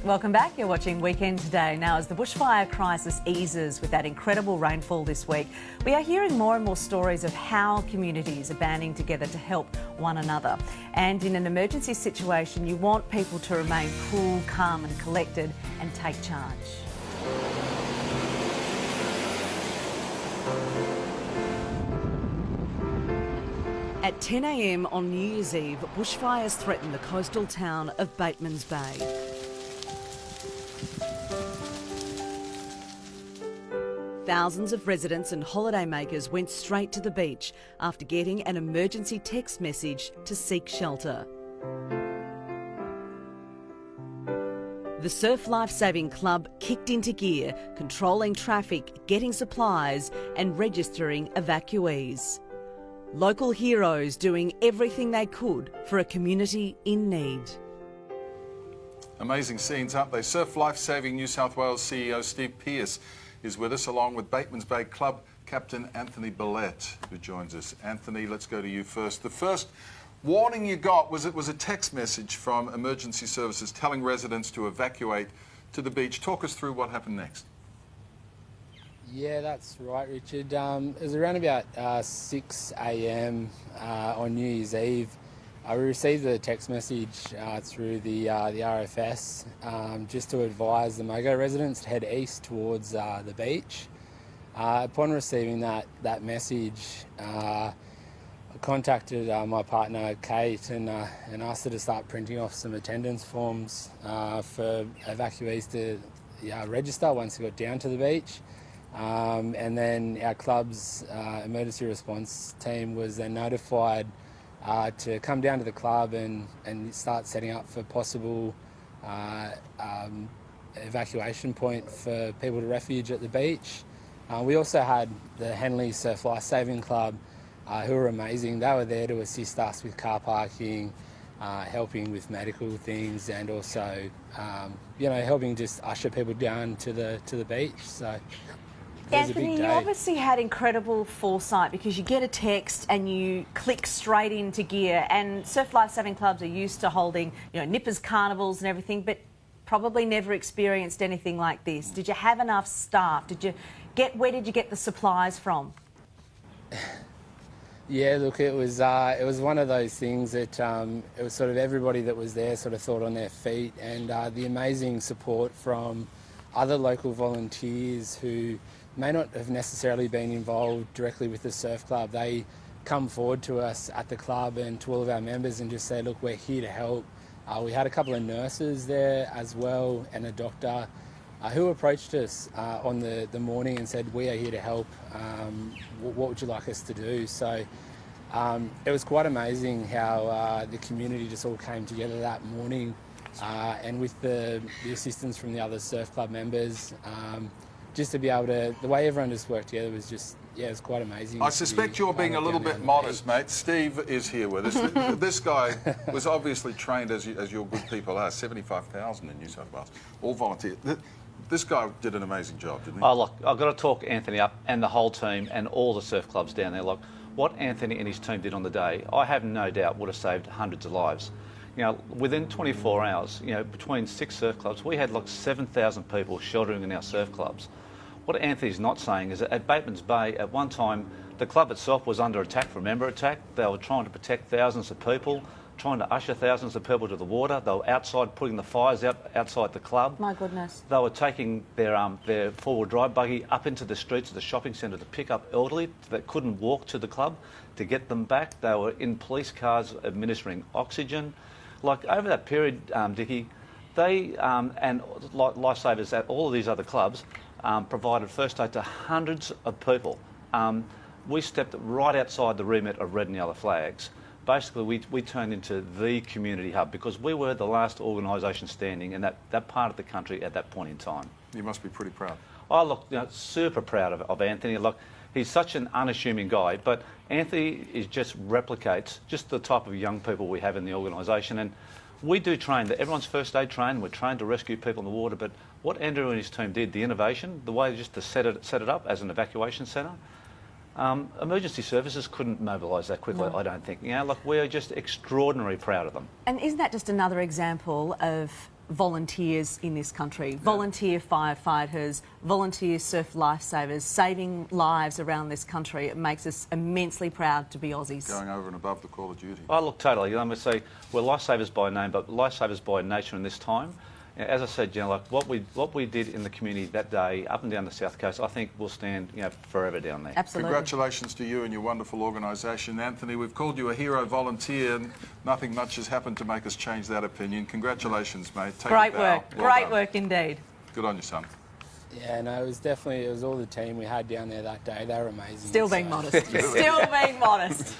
Welcome back. You're watching Weekend Today. Now, as the bushfire crisis eases with that incredible rainfall this week, we are hearing more and more stories of how communities are banding together to help one another. And in an emergency situation, you want people to remain cool, calm and collected and take charge. At 10 a.m. on New Year's Eve, bushfires threaten the coastal town of Batemans Bay. Thousands of residents and holidaymakers went straight to the beach after getting an emergency text message to seek shelter. The Surf Lifesaving Club kicked into gear, controlling traffic, getting supplies and registering evacuees. Local heroes doing everything they could for a community in need. Amazing scenes, aren't they? Surf Lifesaving New South Wales CEO Steve Pearce is with us, along with Batemans Bay Club Captain Anthony Billette, who joins us. Anthony, let's go to you first. The first warning you got was a text message from emergency services telling residents to evacuate to the beach. Talk us through what happened next. Yeah, that's right, Richard. It was around about 6 a.m. On New Year's Eve. We received a text message through the RFS just to advise the Mogo residents to head east towards the beach. Upon receiving that message, I contacted my partner Kate and asked her to start printing off some attendance forms for evacuees to register once they got down to the beach. And then our club's emergency response team was then notified to come down to the club and start setting up for possible evacuation point for people to refuge at the beach. We also had the Henley Surf Lifesaving Club, who were amazing. They were there to assist us with car parking, helping with medical things, and also, helping just usher people down to the beach. So. Anthony, you obviously had incredible foresight because you get a text and you click straight into gear, and Surf Lifesaving Clubs are used to holding, nippers, carnivals and everything, but probably never experienced anything like this. Did you have enough staff? Where did you get the supplies from? Yeah, look, it was one of those things that it was sort of everybody that was there sort of thought on their feet, and the amazing support from other local volunteers who may not have necessarily been involved directly with the surf club. They come forward to us at the club and to all of our members and just say, look, we're here to help. We had a couple of nurses there as well and a doctor who approached us on the morning and said, we are here to help. What would you like us to do? So it was quite amazing how the community just all came together that morning, and with the assistance from the other surf club members, just to be able to, the way everyone just worked together was just, it was quite amazing. I suspect you're being a little bit modest, mate. Steve is here with us. This guy was obviously trained, as your good people are, 75,000 in New South Wales, all volunteer. This guy did an amazing job, didn't he? Oh, look, I've got to talk Anthony up and the whole team and all the surf clubs down there. Look, what Anthony and his team did on the day, I have no doubt would have saved hundreds of lives. Within 24 hours, between 6 surf clubs, we had like 7,000 people sheltering in our surf clubs. What Anthony's not saying is that at Batemans Bay, at one time, the club itself was under attack from member attack. They were trying to protect thousands of people, trying to usher thousands of people to the water. They were outside putting the fires out outside the club. My goodness. They were taking their four-wheel drive buggy up into the streets of the shopping centre to pick up elderly that couldn't walk to the club to get them back. They were in police cars administering oxygen. Like over that period, Dickie, they and lifesavers at all of these other clubs provided first aid to hundreds of people. We stepped right outside the remit of red and yellow flags. Basically, we turned into the community hub because we were the last organisation standing in that part of the country at that point in time. You must be pretty proud. Oh, look, super proud of Anthony. Look, he's such an unassuming guy, but Anthony just replicates just the type of young people we have in the organisation. And we do train, everyone's first aid trained, we're trained to rescue people in the water, but what Andrew and his team did, the innovation, the way just to set it up as an evacuation centre, emergency services couldn't mobilise that quickly, no. I don't think. Look, we're just extraordinarily proud of them. And isn't that just another example of volunteers in this country, volunteer firefighters, volunteer surf lifesavers, saving lives around this country. It makes us immensely proud to be Aussies. Going over and above the call of duty. Oh, look, totally. You know, I'm going to say we're lifesavers by name, but lifesavers by nature in this time. As I said, you know, like what we did in the community that day, up and down the South Coast, I think will stand, you know, forever down there. Absolutely. Congratulations to you and your wonderful organisation. Anthony, we've called you a hero volunteer and nothing much has happened to make us change that opinion. Congratulations, mate. Take Great a bow. work. Well Great done. work indeed. Good on you, son. Yeah, no, it was all the team we had down there that day. They were amazing. Still being modest. Still being modest.